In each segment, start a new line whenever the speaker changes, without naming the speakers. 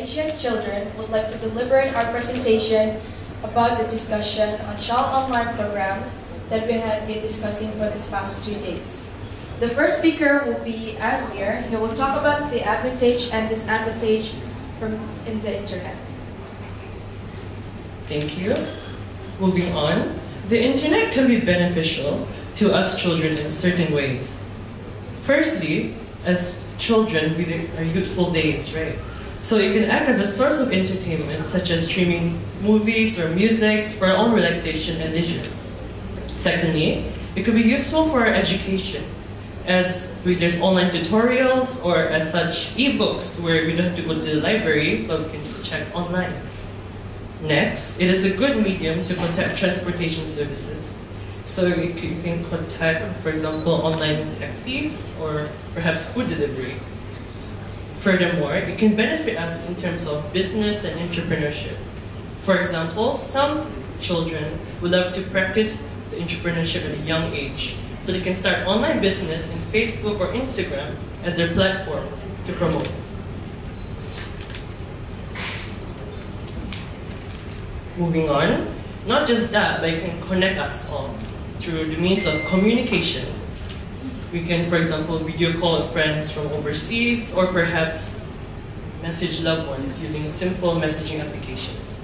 Asian children would like to deliberate our presentation about the discussion on child online programs that we have been discussing for this past 2 days. The first speaker will be Asmir. He will talk about the advantage and disadvantage in the internet.
Thank you. Moving on, the internet can be beneficial to us children in certain ways. Firstly, as children, we are youthful days, right? So it can act as a source of entertainment, such as streaming movies or music for our own relaxation and leisure. Secondly, it could be useful for our education, as there's online tutorials or as such e-books where we don't have to go to the library, but we can just check online. Next, it is a good medium to contact transportation services. So you can contact, for example, online taxis or perhaps food delivery. Furthermore, it can benefit us in terms of business and entrepreneurship. For example, some children would love to practice the entrepreneurship at a young age, so they can start online business in Facebook or Instagram as their platform to promote. Moving on, not just that, but it can connect us all through the means of communication. We can, for example, video call with friends from overseas or perhaps message loved ones using simple messaging applications.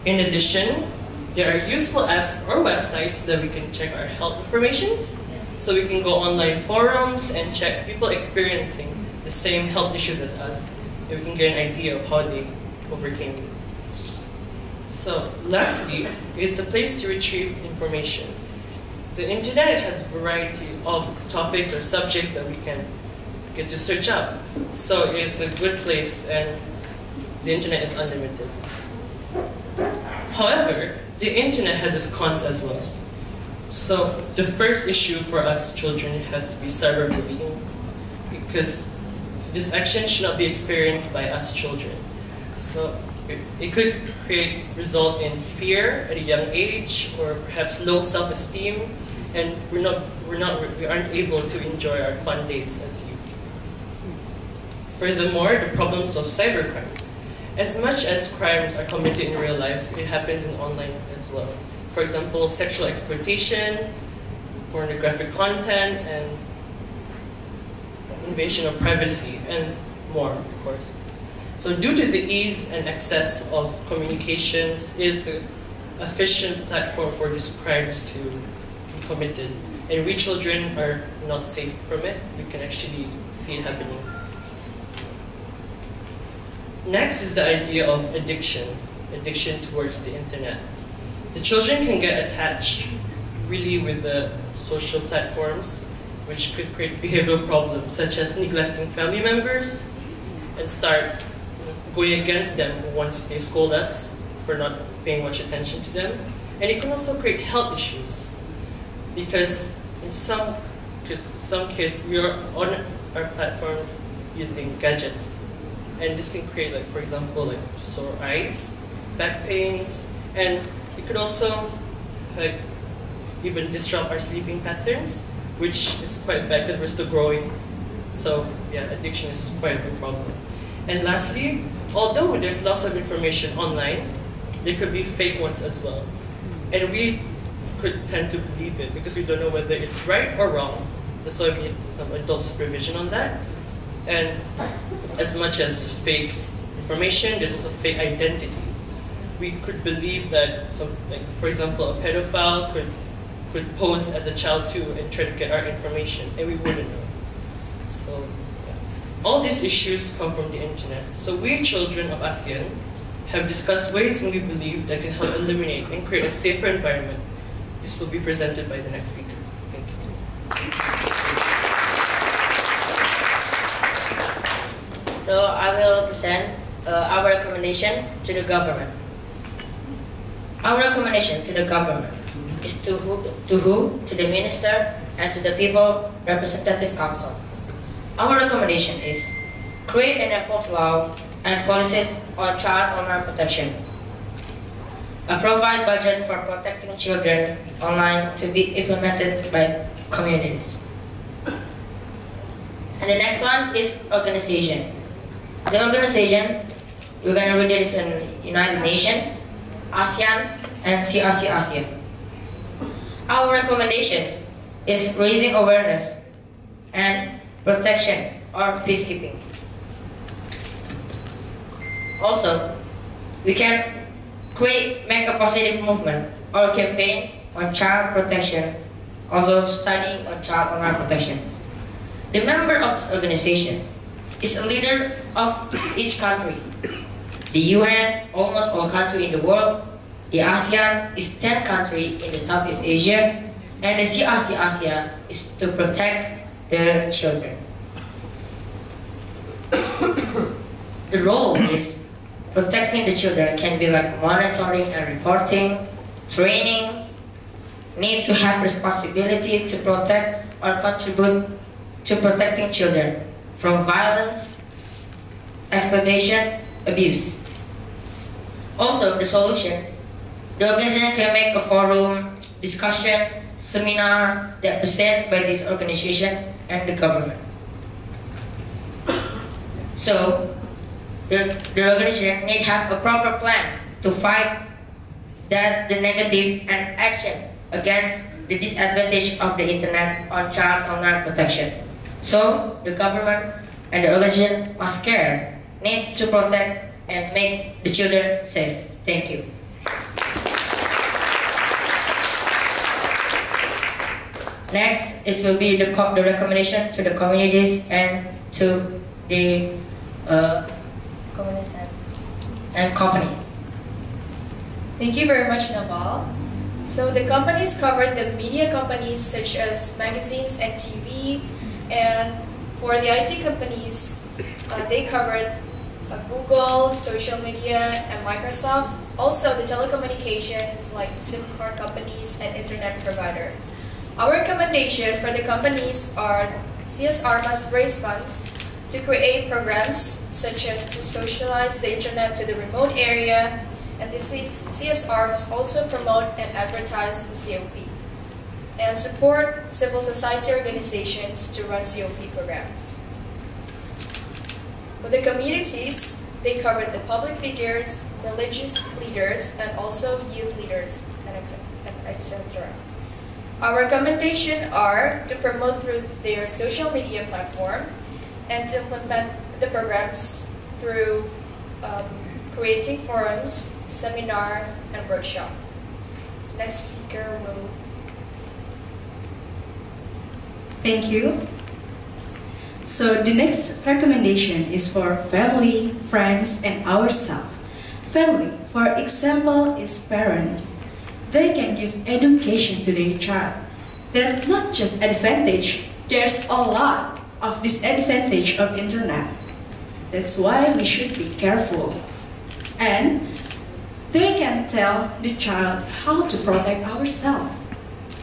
In addition, there are useful apps or websites that we can check our health informations. So we can go online forums and check people experiencing the same health issues as us, and we can get an idea of how they overcame it. So lastly, it's a place to retrieve information. The internet has a variety of topics or subjects that we can get to search up. So it's a good place, and the internet is unlimited. However, the internet has its cons as well. So the first issue for us children has to be cyberbullying, because this action should not be experienced by us children. So it could result in fear at a young age, or perhaps low self-esteem, and we aren't able to enjoy our fun days as youth. Furthermore, the problems of cybercrimes. As much as crimes are committed in real life, it happens in online as well. For example, sexual exploitation, pornographic content, and invasion of privacy, and more, of course. So due to the ease and access of communications, it is an efficient platform for these crimes to be committed. And we children are not safe from it. We can actually see it happening. Next is the idea of addiction towards the internet. The children can get attached really with the social platforms, which could create behavioral problems such as neglecting family members and start going against them once they scold us for not paying much attention to them. And it can also create health issues, because some kids, we are on our platforms using gadgets, and this can create, like, for example, like sore eyes, back pains, and it could also even disrupt our sleeping patterns, which is quite bad because we're still growing. So yeah, addiction is quite a big problem. And lastly, although there's lots of information online, there could be fake ones as well. And we could tend to believe it because we don't know whether it's right or wrong. That's why we need some adult supervision on that. And as much as fake information, there's also fake identities. We could believe that, for example, a pedophile could pose as a child too and try to get our information, and we wouldn't know. So yeah. All these issues come from the internet. So we children of ASEAN have discussed ways in we believe that can help eliminate and create a safer environment. This will be presented by the next speaker. Thank you.
So I will present our recommendation to the government. Our recommendation to the government is to the minister and to the people representative council. Our recommendation is create and enforce law and policies on child online protection. Provide budget for protecting children online to be implemented by communities. And the next one is organization. The organization we're going to read this in United Nations, ASEAN, and CRCASIA. Our recommendation is raising awareness and protection or peacekeeping. Also, we can make a positive movement or campaign on child protection, also study on child online protection. The member of this organization is a leader of each country. The UN, almost all countries in the world. The ASEAN is 10 countries in the Southeast Asia. And the CRCASIA is to protect the children. The role is protecting the children can be like monitoring and reporting, training, need to have responsibility to protect or contribute to protecting children from violence, exploitation, abuse. Also, the solution, the organization can make a forum, discussion, seminar that presented by this organization and the government. So, the organization need to have a proper plan to fight that the negative and action against the disadvantage of the internet on child online protection. So, the government and the organization must care, need to protect and make the children safe. Thank you. Next, it will be the recommendation to the communities and to the and companies.
Thank you very much, Naval. So the companies covered the media companies such as magazines and TV, and for the IT companies, they covered Google, social media, and Microsoft. Also the telecommunications like SIM card companies and internet provider. Our recommendation for the companies are CSR must raise funds to create programs such as to socialize the internet to the remote area, and the CSR must also promote and advertise the COP and support civil society organizations to run COP programs. For the communities, they covered the public figures, religious leaders, and also youth leaders, and etc. Our recommendations are to promote through their social media platform and to implement the programs through creating forums, seminar, and workshop. Next speaker will.
Thank you. So the next recommendation is for family, friends, and ourselves. Family, for example, is parent. They can give education to their child. That's not just advantage, there's a lot of disadvantage of internet. That's why we should be careful. And they can tell the child how to protect ourselves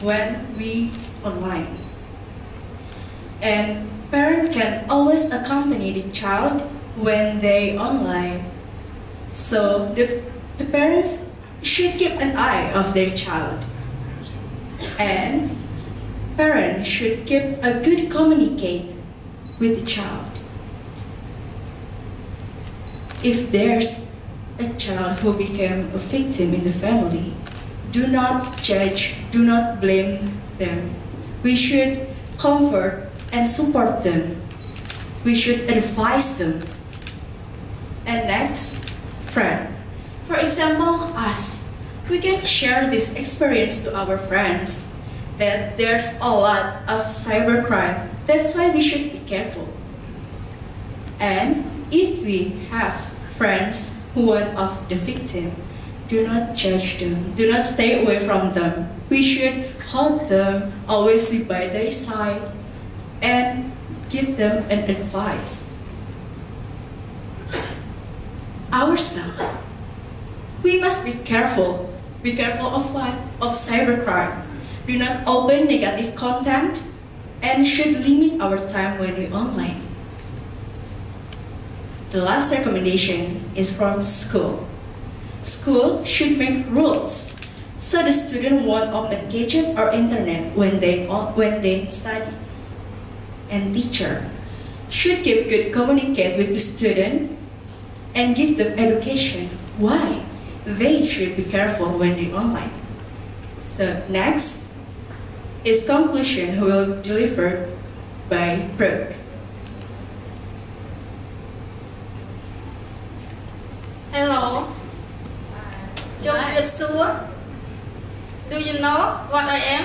when we online. And parents can always accompany the child when they online. So the parents should keep an eye of their child. And parents should keep a good communicate with the child. If there's a child who became a victim in the family, do not judge, do not blame them. We should comfort and support them. We should advise them. And next, friend. For example, us. We can share this experience to our friends that there's a lot of cybercrime. That's why we should be careful. And if we have friends who are of the victim, do not judge them. Do not stay away from them. We should hold them, always be by their side, and give them an advice. Ourselves. We must be careful. Be careful of what? Of cybercrime. Do not open negative content and should limit our time when we online. The last recommendation is from school. School should make rules so the student won't open gadget or internet when they study. And teacher should keep good communicate with the student and give them education why they should be careful when they're online. So next is conclusion who will be delivered by Brooke.
Hello. Do you know what I am?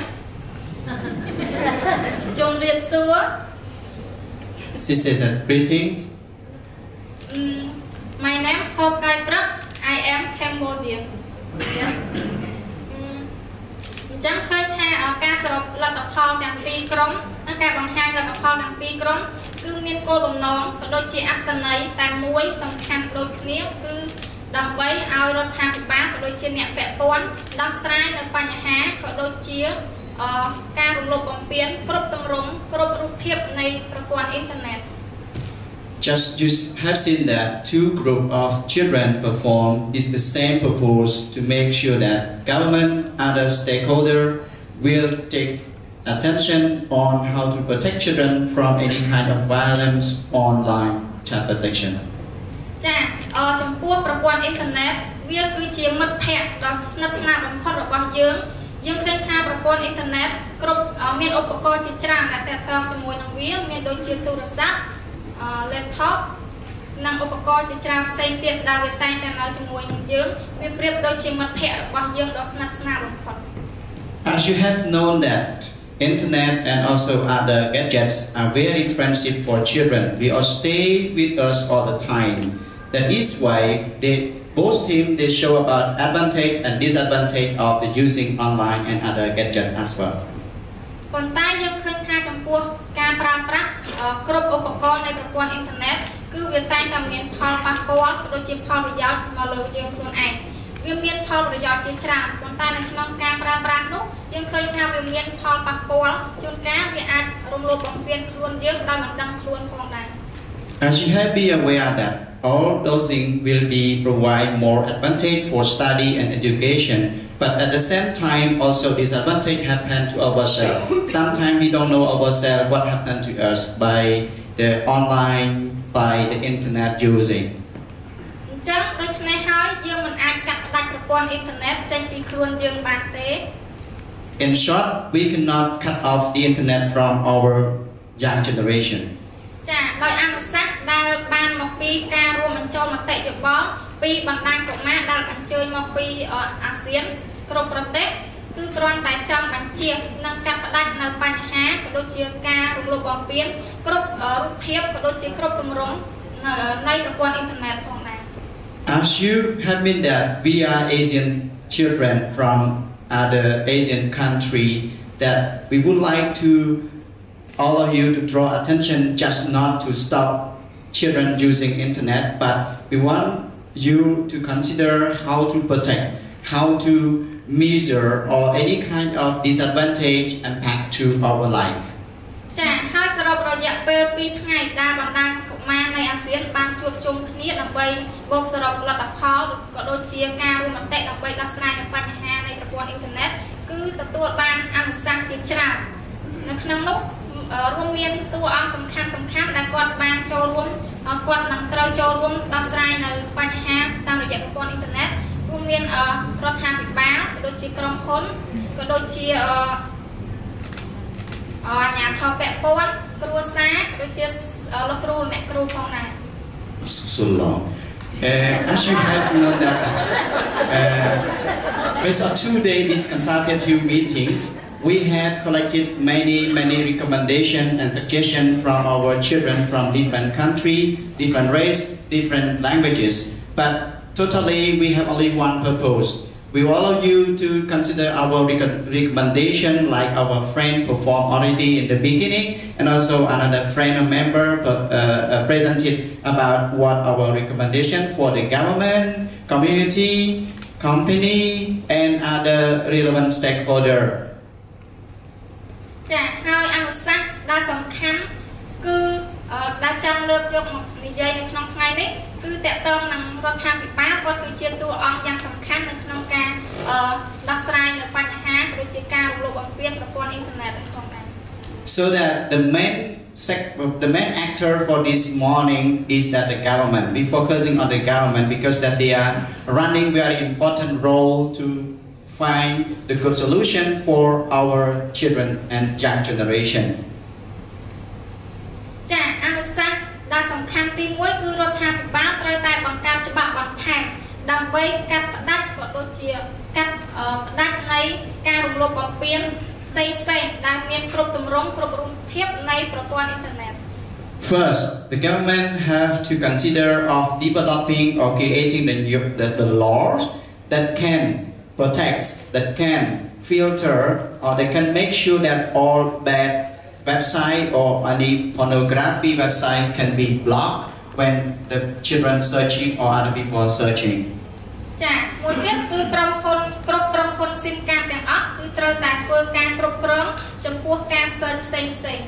She says greetings.
My name is I am Cambodian. ចឹងឃើញថាការសរុបលទ្ធផលទាំងពីរក្រុមនិងការបង្ហាញលទ្ធផលទាំងពីរក្រុមគឺមានគោលបំណងក៏ដូចជាអត្ថន័យតែមួយសំខាន់ដូចគ្នាគឺដើម្បីឲ្យរដ្ឋាភិបាលក៏ដូចជាអ្នកពាក់ព័ន្ធដោះស្រាយនៅបញ្ហាក៏ដូចជាការរំលោភបំពានគ្រប់ទម្រង់គ្រប់រូបភាពនៃប្រព័ន្ធអ៊ីនធឺណិត
Just you have seen that two groups of children perform is the same purpose to make sure that government and other stakeholders will take attention on how to protect children from any kind of violence online child protection.
ចាចំពោះប្រព័ន្ធអ៊ីនធឺណិតវាគឺជាមិត្តភ័ក្តិដ៏ស្និទ្ធស្នាលបំផុតរបស់យើងឃើញថាប្រព័ន្ធអ៊ីនធឺណិតគ្រប់មានឧបករណ៍ជាច្រើនដែលទាក់ទងជាមួយនឹងវាមានដូចជាទូរស័ព្ទ laptop និងឧបករណ៍ជាច្រើនផ្សេងទៀតដែលវាតែងតែនៅជាមួយនឹងយើងវាប្រៀបដូចជាមិត្តភ័ក្តិរបស់យើងដ៏ស្និទ្ធស្នាលបំផុត
As you have known that internet and also other gadgets are very friendship for children. They all stay with us all the time. That is why both teams they show about advantage and disadvantage of the using online and other gadgets as well.
ប៉ុន្តែយើងឃើញថាចំពោះការប្រើប្រាស់គ្រប់ឧបករណ៍នៃប្រព័ន្ធអ៊ីនធឺណិតគឺវាតែងតែមានផលប៉ះពាល់ក៏ដូចជាផលប្រយោជន៍មកលើយើងខ្លួនឯងវាមានផលប្រយោជន៍ជាច្រើនប៉ុន្តែនៅក្នុងការប្រើប្រាស់នោះយើងឃើញថាវាមានផលប៉ះពាល់ជួនកាលវាអាចរំលោភបំពានខ្លួនយើងដោយមិនដឹងខ្លួនផងដែរ
As you have been aware that all those things will be provide more advantage for study and education, but at the same time also disadvantage happen to ourselves. Sometimes we don't know ourselves what happened to us by the online, by the internet using.
អញ្ចឹងដូច្នេះហើយយើងមិនអាចកាត់ផ្តាច់ប្រព័ន្ធអ៊ីនធឺណិតចេញពីខ្លួនយើងបានទេ
In short, we cannot cut off the internet from our young generation.
ចាដោយអនុសាសន៍ដែលបានមកពីការរួមបញ្ចូលមតិយោបល់ពីបណ្ដាញកុមារដែលអញ្ជើញមកពីអាស៊ានគ្រប់ប្រទេសគឺគ្រាន់តែចង់បញ្ជានិងកាត់ផ្តាច់នៅបញ្ហាក៏ដូចជាការរំលោភបំពានគ្រប់រូបភាពក៏ដូចជាគ្រប់ទម្រង់នៃប្រព័ន្ធអ៊ីនធឺណិតផងដែរ
As you have been that we are Asian children from other Asian country that we would like to all of you to draw attention just not to stop children using internet, but we want you to consider how to protect, how to measure or any kind of disadvantage impact to our life.
ចាហើយសរុបរយៈពេល2ថ្ងៃដែលបណ្ដាញកុមារនៃអាស៊ានបានជួបជុំគ្នាដើម្បីបូកសរុបលទ្ធផលក៏ដូចជាការរួមមតិដើម្បីដោះស្រាយបញ្ហានៃប្រព័ន្ធអ៊ីនធឺណិតគឺទទួលបានអនុសាសន៍ជាច្រើននៅក្នុងនោះរួមមានតួអង្គសំខាន់ដែលគាត់បានចូលរួមគាត់នឹងត្រូវចូលរួមដោះស្រាយនៅបញ្ហាតាមរយៈប្រព័ន្ធអ៊ីនធឺណិតរួមមានរដ្ឋាភិបាលក៏ដូចជាក្រុមហ៊ុនក៏ដូចជាអាជ្ញាធរពាក់ព័ន្ធគ្រួសារក៏ដូចជាលោកគ្រូអ្នកគ្រូផងដែរ
So long. As you have known that based on 2 days consultative meetings, we had collected many recommendations and suggestions from our children from different countries, different race, different languages. But totally, we have only one purpose. We want all of you to consider our recommendation, like our friend performed already in the beginning, and also another friend or member presented about what our recommendation for the government, community, company, and other relevant stakeholders.
ចាហើយអនុសាសន៍ដែលសំខាន់គឺដែលចង់លើកយកមកនិយាយនៅក្នុងថ្ងៃនេះគឺតកតងនឹងរដ្ឋាភិបាលគាត់គឺជាតួអង្គយ៉ាងសំខាន់នៅក្នុងការដោះស្រាយនៅបញ្ហាដូចជាការរំលោភបំពានប្រព័ន្ធអ៊ីនធឺណិតផងដែរ
So that the main the main actor for this morning is that the government. We're focusing on the government because that they are running very important role to find the good solution for our children and young generation.
ចាអនុសាសន៍ដែលសំខាន់ទី1គឺរដ្ឋាភិបាលត្រូវតែបង្កើតច្បាប់បន្ថែមដើម្បីកាត់ផ្តាច់ក៏ដូចជាកាត់ផ្តាច់នៃការរំលោភបំពានផ្សេងៗដែលមានគ្រប់ទម្រង់គ្រប់រូបភាពនៃប្រព័ន្ធអ៊ីនធឺណិត
First, the government have to consider of developing or creating the laws that can protect, that can filter, or they can make sure that all bad website or any pornography website can be blocked when the children searching or other people are searching.
ចាមួយទៀតគឺក្រុមហ៊ុនគ្រប់ក្រុមហ៊ុន SIM កាតទាំងអស់គឺត្រូវតែធ្វើការគ្រប់គ្រងចំពោះការ search ផ្សេងៗ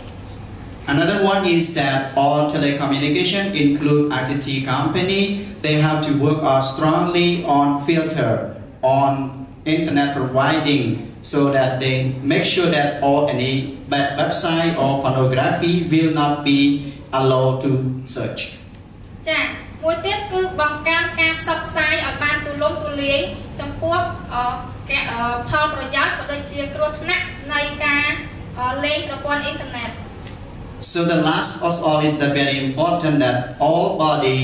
Another one is that all telecommunication include ICT company, they have to work strongly on filter, on internet providing, so that they make sure that all any bad website or pornography will not be allowed to search.
ចាមួយទៀតគឺបង្កើនការផ្សព្វផ្សាយឲ្យបានទូលំទូលាយចំពោះផលប្រយោជន៍ក៏ដូចជាគ្រោះថ្នាក់នៃការលេងប្រព័ន្ធអ៊ីនធឺណិត
So the last of all is that very important that all body,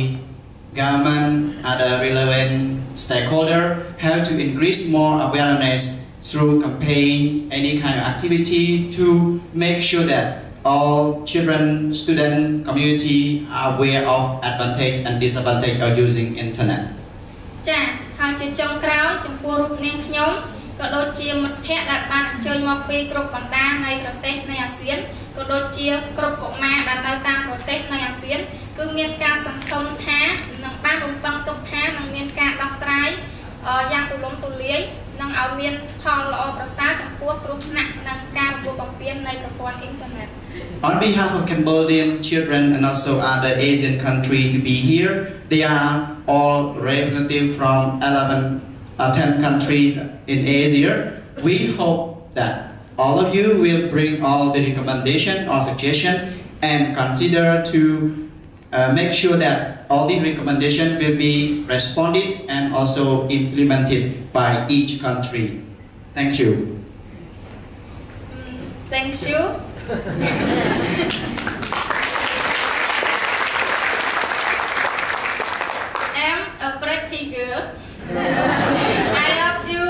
government, other relevant stakeholder have to increase more awareness through campaign, any kind of activity to make sure that all children, student, community are aware of advantage and disadvantage of using internet.
ចាហើយជាចុងក្រោយចំពោះរូបនាងខ្ញុំក៏ដូចជាមិត្តភ័ក្តិដែលបានអញ្ជើញមកពីគ្រប់បណ្ដានៃប្រទេសនៃអាស៊ានក៏ដូចជាគ្រប់កុមារដែលនៅតាមប្រទេសនៃអាស៊ានគឺមានការសង្ឃឹមថានឹងបានរំពឹងទុកថានឹងមានការដោះស្រាយយ៉ាងទូលំទូលាយនិងឲ្យមានផលល្អប្រសើរចំពោះគ្រោះថ្នាក់និងការរំលោភបំពាននៃប្រព័ន្ធអ៊ីនធឺណិត
On behalf of Cambodian children and also other Asian countries to be here, they are all representatives from 10 countries in Asia. We hope that all of you will bring all the recommendation or suggestion and consider to make sure that all the recommendations will be responded and also implemented by each country. Thank you.
Thank you. I'm a pretty girl. I love you.